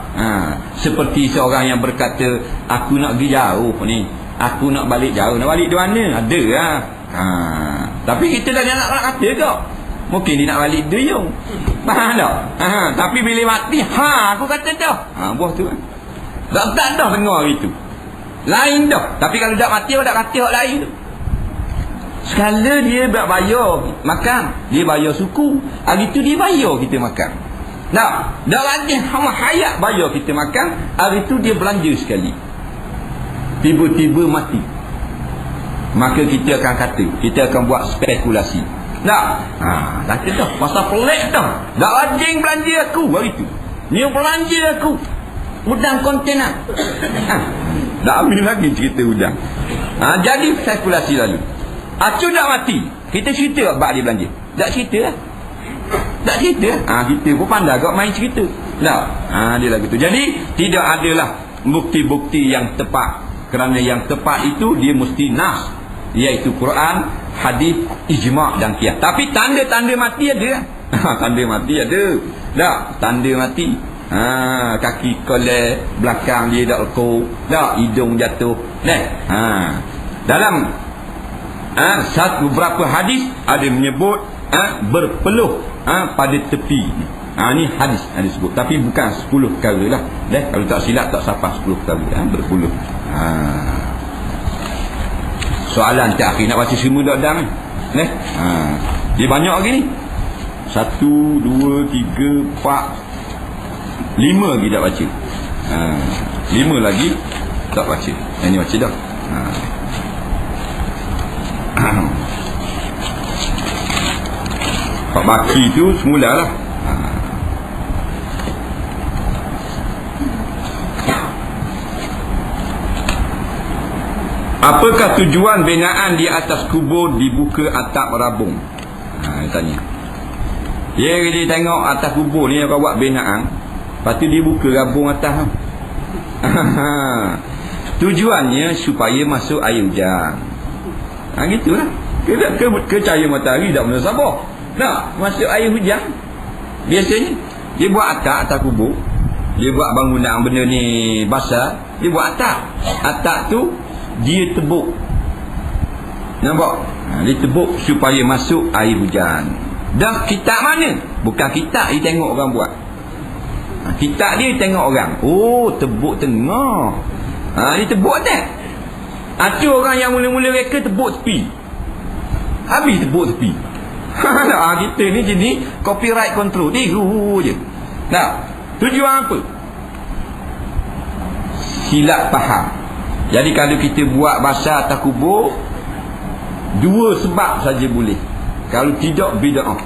S1: seperti seorang yang berkata, aku nak pergi jauh ni, aku nak balik jauh. Nak balik di mana? Ada lah. Tapi kita dah nak kata ke? Mungkin dia nak balik duyung. Faham tak? Tapi bila mati, aku kata dah. Buah tu kan. Tak dah dengar itu. Lain dah. Tapi kalau dah mati, tak kata hak lain tu. Sekala dia bayar makan, dia bayar suku. Hari tu dia bayar kita makan. Dah lagi hayat bayar kita makan. Hari tu dia belanja sekali. Tiba-tiba mati. Maka kita akan kata, kita akan buat spekulasi. Kata dah, pasal pelik dah. Dah rajin belanja aku hari tu. Ni belanja aku udang kontainer. Dah ambil lagi cerita udang. Jadi spekulasi lalu. Acu dah mati, kita cerita bab dia belanja. Tak cerita lah. Kita pun pandai kau main cerita. Dia lagu tu. Jadi tidak adalah bukti-bukti yang tepat. Kerana yang tepat itu dia mesti nas, iaitu Quran, hadis, ijma' dan qiyas. Tapi tanda-tanda mati ada. Tanda mati ada. Tak, tanda mati. Kaki kolek, belakang dia dak lekuk, tak, hidung jatuh. Dalam beberapa hadis ada menyebut berpeluh pada tepi. Ni hadis ada sebut, tapi bukan 10 perkara lah. Kalau tak silap tak sampai 10 perkara berpeluh. Soalan terakhir nak baca semua tak dam. Dia banyak lagi ni. 1 2 3 4 5 lagi tak baca. 5 lagi tak baca. Ini baca dah. Pak baki tu semulalah. Apakah tujuan binaan di atas kubur dibuka atap rabung? Dia tanya. Dia tengok atas kubur ni orang buat binaan, lepas tu dia buka rabung atas. Tujuannya supaya masuk air hujan. Gitulah. Ke cahaya matahari tak boleh sabar. Nak masuk air hujan. Biasanya dia buat atap atas kubur. Dia buat bangunan benda ni basah, dia buat atap. Atap tu dia tebuk. Nampak? Dia tebuk supaya masuk air hujan. Dah kitab mana? Bukan kitab dia tengok orang buat. Kitab dia tengok orang. Oh, tebuk tengah. Dia tebuk atas. Ada orang yang mula-mula reka tebuk tepi. Habis tebuk tepi. Kita ni jadi copyright control. Tiru je. Nah, tujuan apa? Silap faham. Jadi kalau kita buat basah atas kubur, 2 sebab saja boleh. Kalau tidak, bid'ah.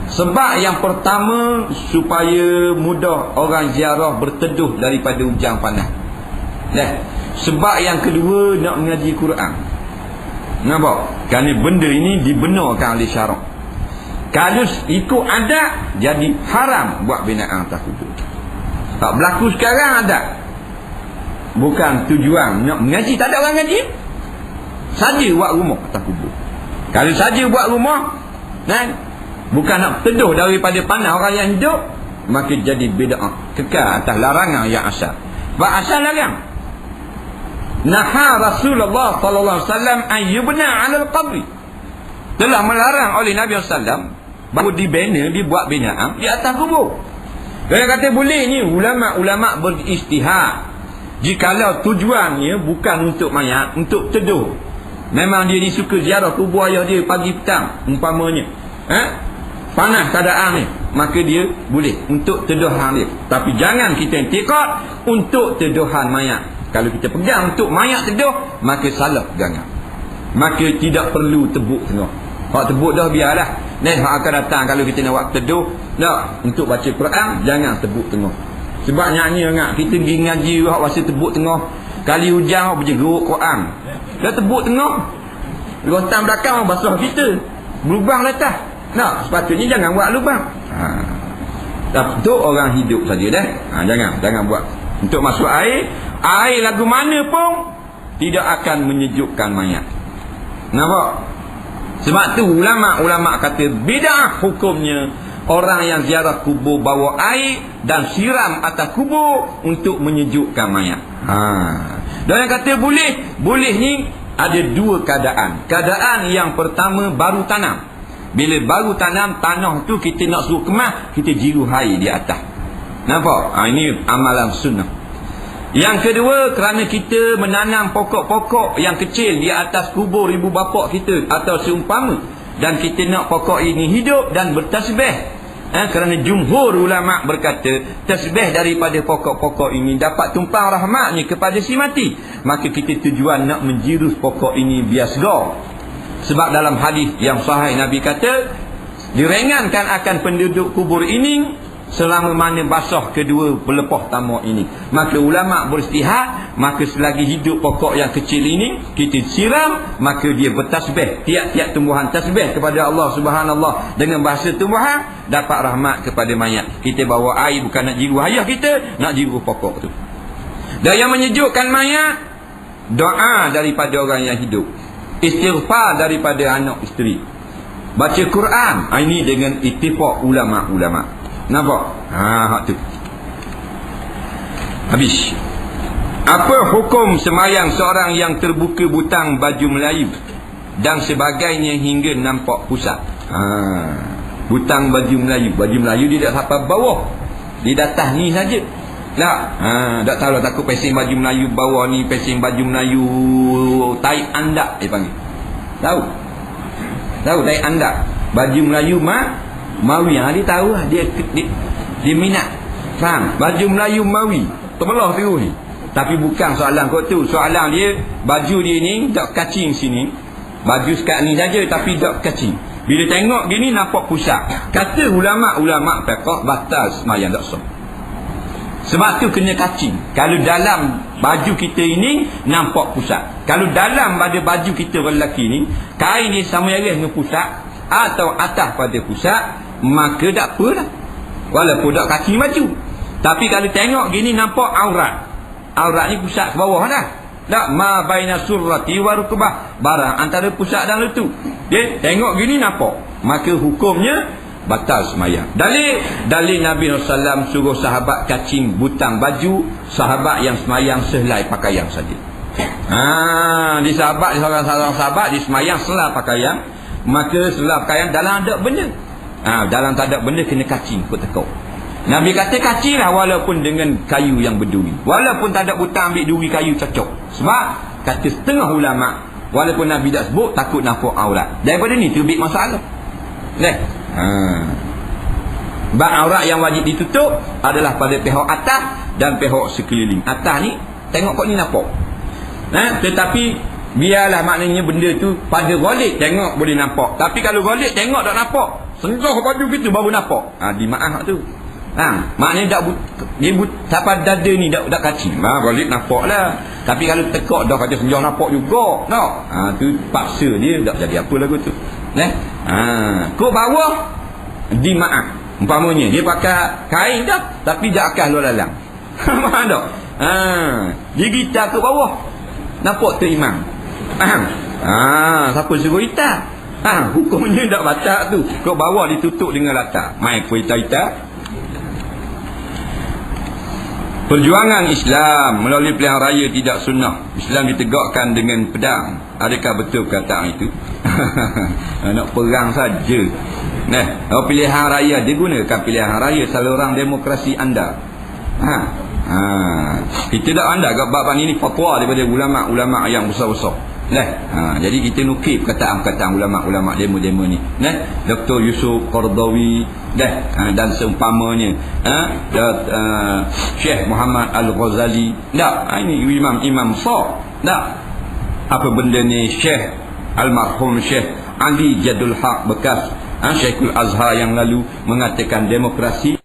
S1: Sebab yang pertama, supaya mudah orang ziarah berteduh daripada hujan panas. Sebab yang kedua, nak mengaji Quran. Nampak? Kerana benda ini dibenarkan oleh syarak. Kalau ikut adat, jadi haram buat binaan atas kubur. Tak berlaku sekarang adat. Bukan tujuan nak mengaji, tak ada orang ngaji. Saja buat rumah atas kubur. Kalau saja buat rumah, bukan nak teduh daripada panas orang yang hidup, maka jadi bid'ah. Kekal atas larangan yang asal. Sebab asal larang. Naha Rasulullah sallallahu alaihi wasallam ayyubna 'alal qabri. Telah melarang oleh Nabi sallallahu bahawa dibina, dibuat binaan di atas kubur. Dia kata boleh ni, ulama-ulama beristihad. Jikalau tujuannya bukan untuk mayat, untuk teduh. Memang dia ni suka ziarah kubur ayah dia pagi petang umpamanya. Panas keadaan ni, maka dia boleh untuk teduhan dia. Tapi jangan kita intikad untuk teduhan mayat. Kalau kita pegang untuk mayat teduh, maka salah pegangan. Maka tidak perlu tebuk tengah. Hak tebuk dah biarlah. Hak akan datang kalau kita nak buat teduh, untuk baca Quran, jangan tebuk tengah. Sebab nyanyi ingat kita pergi ngaji hak masa tebuk tengah, kali hujan hak berjeruk Quran. Dah tebuk tengah, lontar belakang basuh kita, berlubang letak. Sepatutnya jangan buat lubang. Untuk orang hidup saja dah. Jangan buat. Untuk masuk air lagu mana pun tidak akan menyejukkan mayat. Nampak? Sebab tu ulama-ulama kata bid'ah hukumnya orang yang ziarah kubur bawa air dan siram atas kubur untuk menyejukkan mayat. Dan yang kata boleh ni ada 2 keadaan. Keadaan yang pertama, baru tanam. Bila baru tanam, tanah tu kita nak suruh kemas, kita jiru air di atas. Nampak? Ini amalan sunnah. Yang kedua, kerana kita menanam pokok-pokok yang kecil di atas kubur ibu bapa kita atau seumpama, dan kita nak pokok ini hidup dan bertasbih. Kerana jumhur ulama berkata tasbih daripada pokok-pokok ini dapat tumpang rahmatnya kepada si mati, maka kita tujuan nak menjirus pokok ini biar segar. Sebab dalam hadis yang sahih Nabi kata diringankan akan penduduk kubur ini selama mana basah kedua pelepah tamak ini. Maka ulama beristihad, maka selagi hidup pokok yang kecil ini kita siram, maka dia bertasbih, tiap-tiap tumbuhan tasbih kepada Allah Subhanallah dengan bahasa tumbuhan, dapat rahmat kepada mayat. Kita bawa air bukan nak jiru ayah kita, nak jiru pokok tu. Dan yang menyejukkan mayat, doa daripada orang yang hidup, istighfar daripada anak isteri, baca Quran. Ini dengan ittifaq ulama-ulama. Nampak? Hak tu. Habis. Apa hukum semayang seorang yang terbuka butang baju Melayu? dan sebagainya hingga nampak pusat. Butang baju Melayu dia tak sampai bawah, di atas ni saja. Tak tahu lah, takut pesing baju Melayu bawah ni, pesing baju Melayu tai andak dia panggil. Tahu tai andak, baju Melayu Mawi. Dia tahu lah, dia minat. Faham? Baju Melayu Mawi terbelah terus ni. Tapi bukan soalan kau tu. Soalan dia, baju dia ni tak kacing sini, baju sekat ni saja tapi tak kacing. Bila tengok gini nampak pusat. Kata ulama' fiqh batal sembahyang tak sah. Sebab tu kena kacing. Kalau dalam baju kita ini nampak pusat. Kalau dalam pada baju kita lelaki ni, kain ni sama yaris dengan pusat atau atas pada pusat, maka tak apalah, walaupun tak kacing baju. Tapi kalau tengok gini nampak aurat. Aurat ni pusat ke bawah dah. Tak, ma baina surrati wa rukbah, barang antara pusat dan lutut. Dia tengok gini nampak, maka hukumnya batal sembahyang. Dalil Nabi SAW suruh sahabat kacing butang baju sahabat yang sembahyang sehelai pakaian saja. Di seorang sahabat di sembahyang selai pakaian, maka selai pakaian dalam ada benda. Dalam tak ada benda kena kacing pun tekuk. Nabi kata kacinglah walaupun dengan kayu yang berduri. Walaupun tak ada butang, ambil duri kayu cocok. Sebab kata setengah ulama, walaupun Nabi tak sebut, takut nampak aurat. Daripada ni terbit masalah. Bab aurat yang wajib ditutup adalah pada pihak atas dan pihak sekeliling. Atas ni tengok kau ni nampak. Tetapi biarlah, maknanya benda tu pada ghalib tengok boleh nampak. Tapi kalau ghalib tengok tak nampak, sentuh baju kita baru nampak. Di maaf tu. Maknanya dia sampai dada ni tak kacing. Ghalib nampak lah. Tapi kalau tekak dah kata senjauh nampak juga. Tu paksa dia, tak jadi apa lagu tu. Kau bawah di maaf. Umpamanya dia pakai kain dah, tapi dia akan luar dalam. Faham tak? Dia gitar ke bawah, nampak tu imam. Siapa suruh hitam? Hukumnya tak batal tu. Kau bawah ditutup dengan latar. Mai pun hitam. Perjuangan Islam melalui pilihan raya tidak sunnah. Islam ditegakkan dengan pedang. Adakah betul perkataan itu? Nak perang saja. Pilihan raya, digunakan pilihan raya saluran demokrasi anda. Kita tak anda kat bab ini fatwa daripada ulama-ulama yang besar-besar. Jadi kita nukil perkataan-perkataan ulama-ulama demo-demo ni. Dr. Yusuf Qardawi dan seumpamanya. Syekh Muhammad Al-Ghazali. Ini imam sah. Apa benda ni, Syekh Almarhum Syekh Ali Jadul Haq bekas Syekhul Azhar yang lalu mengatakan demokrasi